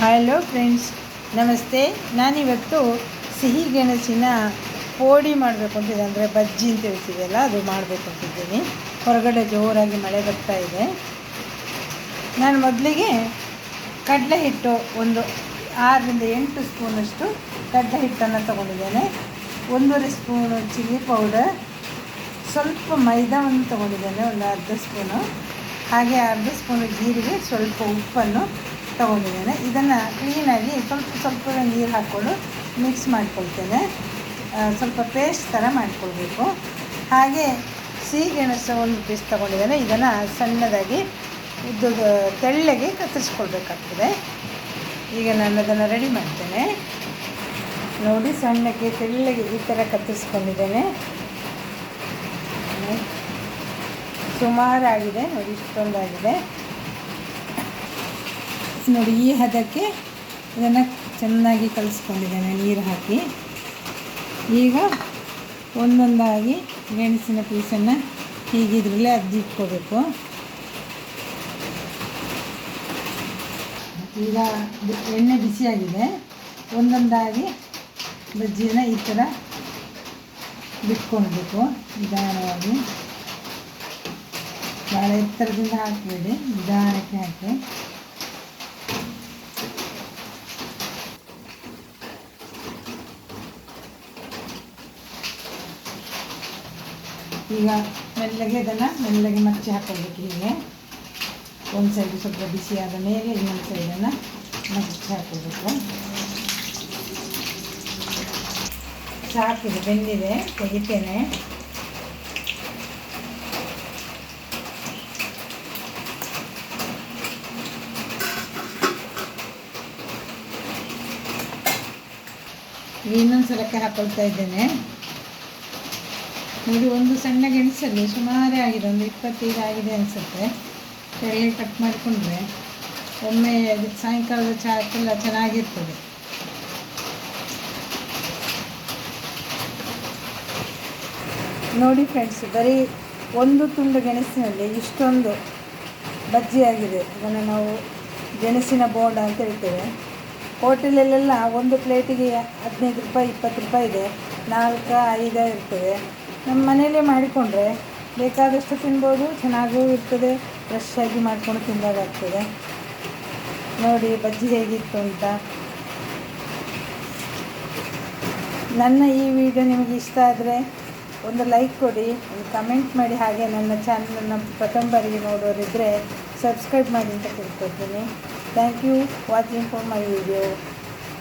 Hello friends, ನಮಸ್ತೆ. ನಾನಿವತ್ತು ಸಿಹಿ ಗೆಣಸಿನ ಪೋಡಿ ಮಾಡಬೇಕು ಅಂತಿದ್ದೆ, ಅಂದರೆ ಬಜ್ಜಿ ಅಂತ ಹೇಳ್ತಿದೆಯಲ್ಲ ಅದು ಮಾಡಬೇಕು ಅಂತಿದ್ದೀನಿ. ಹೊರಗಡೆ ಜೋರಾಗಿ ಮಳೆ ಬರ್ತಾ ಇದೆ. ನಾನು ಮೊದಲಿಗೆ ಕಡಲೆ ಹಿಟ್ಟು ಒಂದು 6-8 ಸ್ಪೂನಷ್ಟು ಕಡಲೆ ಹಿಟ್ಟನ್ನು ತೊಗೊಂಡಿದ್ದೇನೆ. 1.5 ಸ್ಪೂನು ಚಿಲ್ಲಿ ಪೌಡರ್, ಸ್ವಲ್ಪ ಮೈದಾವನ್ನು ತೊಗೊಂಡಿದ್ದೇನೆ, ಒಂದು ಅರ್ಧ ಸ್ಪೂನು, ಹಾಗೆ ಅರ್ಧ ಸ್ಪೂನು ಜೀರಿಗೆ, ಸ್ವಲ್ಪ ಉಪ್ಪನ್ನು ತೊಗೊಂಡಿದ್ದೇನೆ. ಇದನ್ನು ಕ್ಲೀನಾಗಿ ಸ್ವಲ್ಪ ನೀರು ಹಾಕ್ಕೊಂಡು ಮಿಕ್ಸ್ ಮಾಡ್ಕೊಳ್ತೇನೆ. ಸ್ವಲ್ಪ ಪೇಸ್ಟ್ ಥರ ಮಾಡ್ಕೊಳ್ಬೇಕು. ಹಾಗೆ ಸಿಹಿಗೆಣಸು ಒಂದು ಪೀಸ್ ತೊಗೊಂಡಿದ್ದೇನೆ. ಇದನ್ನು ಸಣ್ಣದಾಗಿ ತೆಳ್ಳಗೆ ಕತ್ತರಿಸ್ಕೊಳ್ಬೇಕಾಗ್ತದೆ. ಈಗ ನಾನು ಅದನ್ನು ರೆಡಿ ಮಾಡ್ತೇನೆ. ನೋಡಿ, ಸಣ್ಣಕ್ಕೆ ತೆಳ್ಳಗೆ ಈ ಥರ ಕತ್ತರಿಸ್ಕೊಂಡಿದ್ದೇನೆ. ಸುಮಾರಾಗಿದೆ ನೋಡಿ, ಇಷ್ಟೊಂದಾಗಿದೆ ನೋಡಿ. ಈ ಹದಕ್ಕೆ ಇದನ್ನು ಚೆನ್ನಾಗಿ ಕಲಿಸ್ಕೊಂಡಿದ್ದೇನೆ ನೀರು ಹಾಕಿ. ಈಗ ಒಂದೊಂದಾಗಿ ಗೆಣಸಿನ ಪೀಸನ್ನು ಹೀಗಿದ್ರಲ್ಲೇ ಅದ್ದಿಟ್ಕೋಬೇಕು. ಈಗ ಎಣ್ಣೆ ಬಿಸಿಯಾಗಿದೆ. ಒಂದೊಂದಾಗಿ ಬಜ್ಜಿನ ಈ ಥರ ಬಿಟ್ಕೊಳ್ಬೇಕು ನಿಧಾನವಾಗಿ. ಭಾಳ ಎತ್ತರದಿಂದ ಹಾಕಬೇಡಿ, ನಿಧಾನಕ್ಕೆ ಹಾಕಿ. ಈಗ ಮೆಲ್ಲಗೆ ಮೆಲ್ಲಗೆ ಮಚ್ಚಿ ಹಾಕೋಬೇಕು. ಹೀಗೆ ಒಂದು ಸೈಡು ಸ್ವಲ್ಪ ಬಿಸಿಯಾದ ಮೇಲೆ ಇನ್ನೊಂದು ಸೈಡನ್ನು ಮಚ್ಚಿ ಹಾಕೋಬೇಕು. ಸಾಕಿದೆ, ಬೆಂದಿದೆ, ತೆಗಿತೇನೆ. ಇನ್ನೊಂದು ಸಲಕ್ಕೆ ಹಾಕೊಳ್ತಾ ಇದ್ದೇನೆ. ನೋಡಿ, ಒಂದು ಸಣ್ಣ ಗೆಣಸಲ್ಲಿ ಸುಮಾರೇ ಆಗಿದೆ, ಒಂದು 25 ಆಗಿದೆ ಅನಿಸುತ್ತೆ. ತೆಳ್ಳಗೆ ಕಟ್ ಮಾಡಿಕೊಂಡ್ರೆ ಒಮ್ಮೆ ಸಾಯಂಕಾಲದ ಚಾಕೆಲ್ಲ ಚೆನ್ನಾಗಿರ್ತದೆ. ನೋಡಿ ಫ್ರೆಂಡ್ಸ್, ಬರೀ ಒಂದು ತುಂಡು ಗೆಣಸಿನಲ್ಲಿ ಇಷ್ಟೊಂದು ಬಜ್ಜಿಯಾಗಿದೆ. ಇದನ್ನು ನಾವು ಗೆಣಸಿನ ಬೋಂಡ ಅಂತ ಹೇಳ್ತೇವೆ. ಹೋಟೆಲಲ್ಲೆಲ್ಲ ಒಂದು ಪ್ಲೇಟಿಗೆ 15 ರೂಪಾಯಿ 20 ರೂಪಾಯಿ ಇದೆ, 4-5 ಇರ್ತದೆ. ನಮ್ಮ ಮನೆಯಲ್ಲೇ ಮಾಡಿಕೊಂಡ್ರೆ ಬೇಕಾದಷ್ಟು ತಿನ್ಬೋದು, ಚೆನ್ನಾಗೂ ಇರ್ತದೆ, ಫ್ರೆಶ್ ಆಗಿ ಮಾಡಿಕೊಂಡು ತಿನ್ನೋದಾಗ್ತದೆ. ನೋಡಿ ಬಜ್ಜಿ ಹೇಗಿತ್ತು ಅಂತ. ನನ್ನ ಈ ವಿಡಿಯೋ ನಿಮಗೆ ಇಷ್ಟ ಆದರೆ ಒಂದು ಲೈಕ್ ಕೊಡಿ, ಒಂದು ಕಮೆಂಟ್ ಮಾಡಿ. ಹಾಗೆ ನನ್ನ ಚಾನಲನ್ನು ಪ್ರಥಮ ಬಾರಿಗೆ ನೋಡೋರಿದ್ದರೆ ಸಬ್ಸ್ಕ್ರೈಬ್ ಮಾಡಿ ಅಂತ ಕೇಳ್ಕೊಳ್ತೀನಿ. Thank you watching for my video.